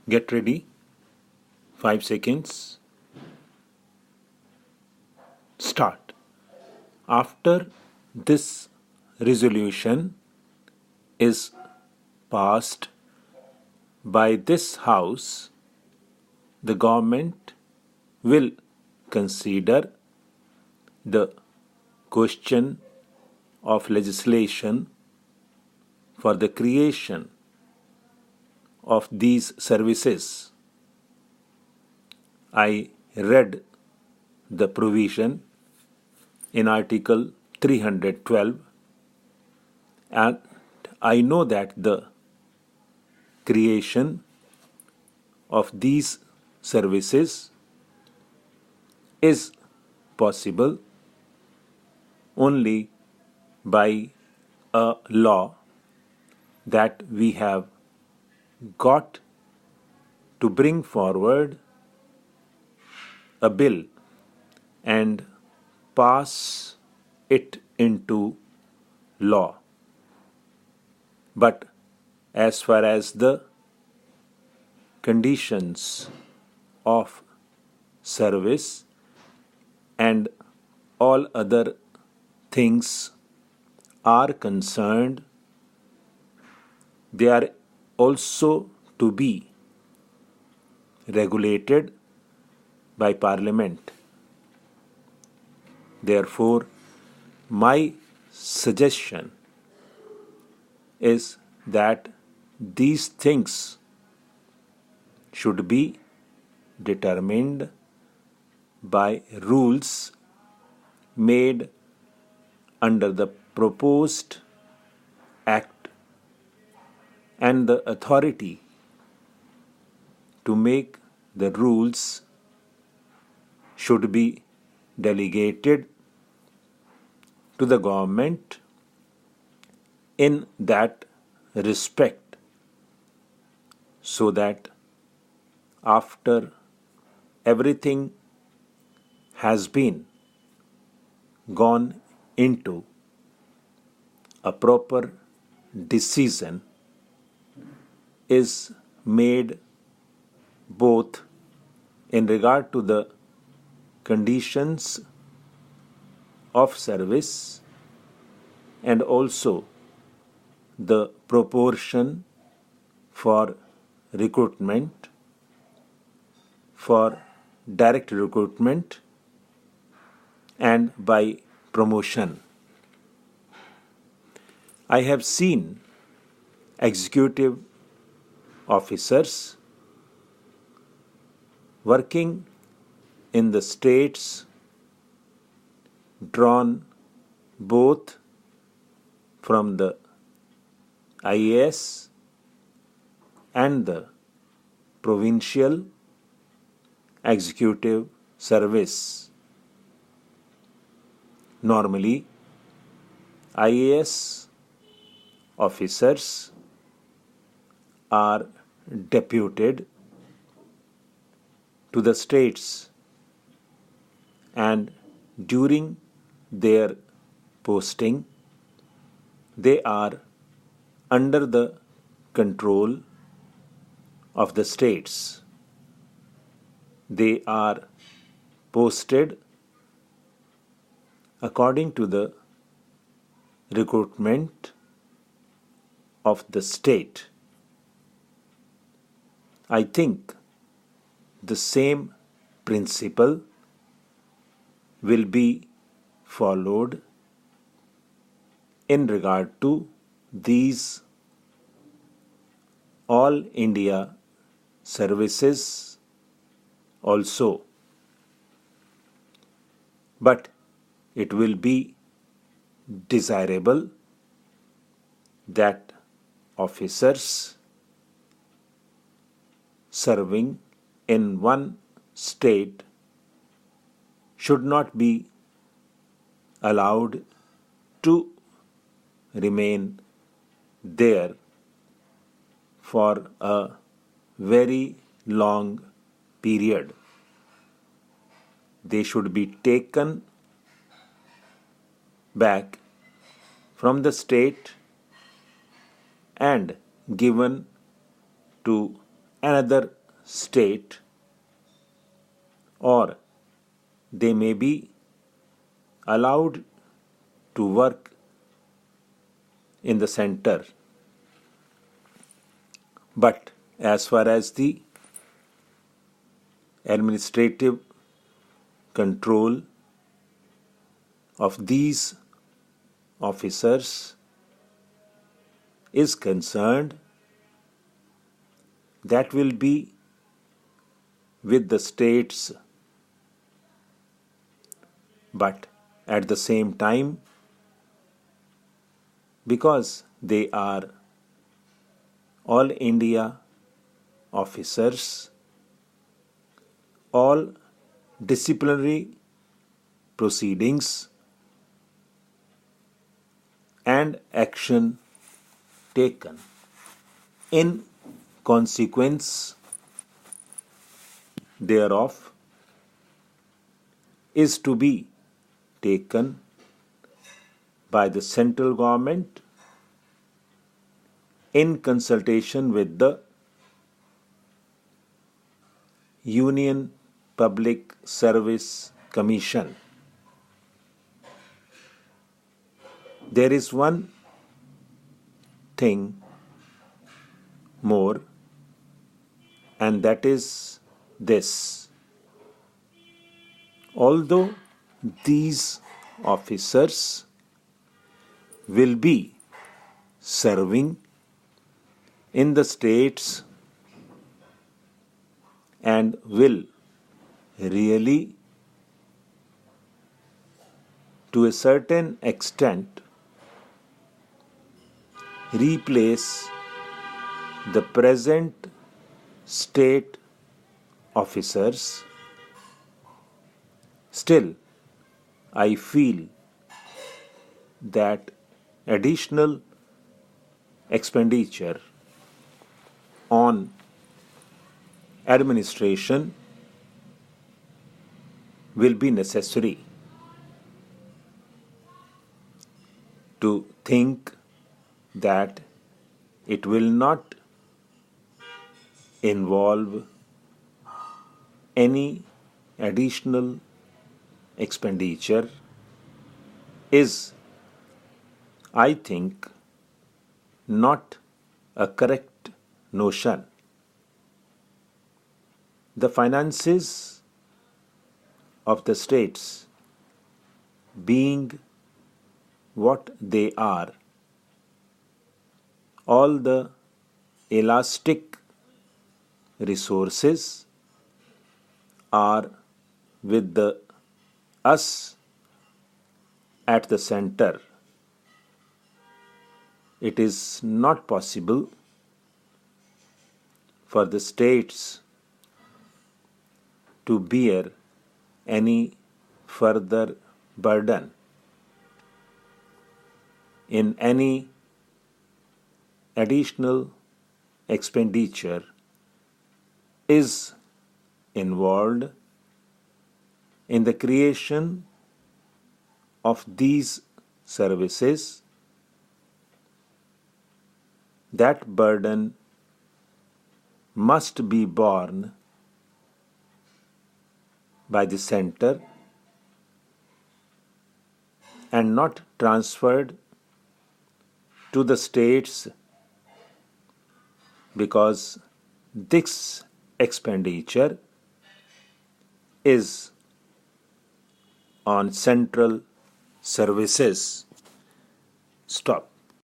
Get ready. 5 seconds. Start. After this resolution is passed by this House, the government will consider the question of legislation for the creation of these services. I read the provision in Article 312, and I know that the creation of these services is possible only by a law that we have got to bring forward a bill and pass it into law. But as far as the conditions of service and all other things are concerned, they are also to be regulated by Parliament. Therefore, my suggestion is that these things should be determined by rules made under the proposed Act, and the authority to make the rules should be delegated to the government in that respect, so that after everything has been gone into a proper decision is made both in regard to the conditions of service and also the proportion for recruitment, for direct recruitment, and by promotion. I have seen executive officers working in the states drawn both from the IAS and the provincial executive service. Normally, IAS officers are deputed to the states, and during their posting, they are under the control of the states. They are posted according to the recruitment of the state. I think the same principle will be followed in regard to these all India services also. But it will be desirable that officers serving in one state should not be allowed to remain there for a very long period. They should be taken back from the state and given to another state, or they may be allowed to work in the center. But as far as the administrative control of these officers is concerned, that will be with the states. But at the same time, because they are all India officers, all disciplinary proceedings and action taken in consequence thereof is to be taken by the central government in consultation with the Union Public Service Commission. There is one thing more, and that is this. Although these officers will be serving in the states and will really, to a certain extent, replace the present state officers, still I feel that additional expenditure on administration will be necessary. To think that it will not involve any additional expenditure is, I think, not a correct notion. The finances of the states being what they are, all the elastic resources are with us at the center. It is not possible for the states to bear any further burden in any additional expenditure is involved in the creation of these services. That burden must be borne by the center and not transferred to the states, because this expenditure is on central services. Stop.